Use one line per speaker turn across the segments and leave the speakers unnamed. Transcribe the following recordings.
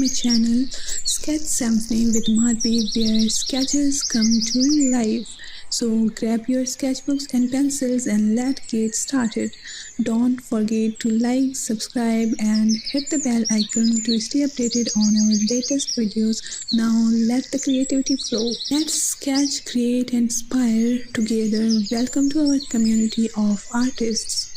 my channel Sketch Symphony with Marvii, where sketches come to life. So grab your sketchbooks and pencils and let's get started. Don't forget to like, subscribe and hit the bell icon to stay updated on our latest videos. Now let the creativity flow. Let's sketch, create and inspire together. Welcome to our community of artists.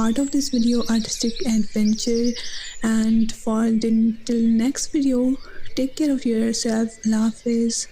part of this video artistic adventure. And for the till next video, take care of yourself. Allah Hafiz.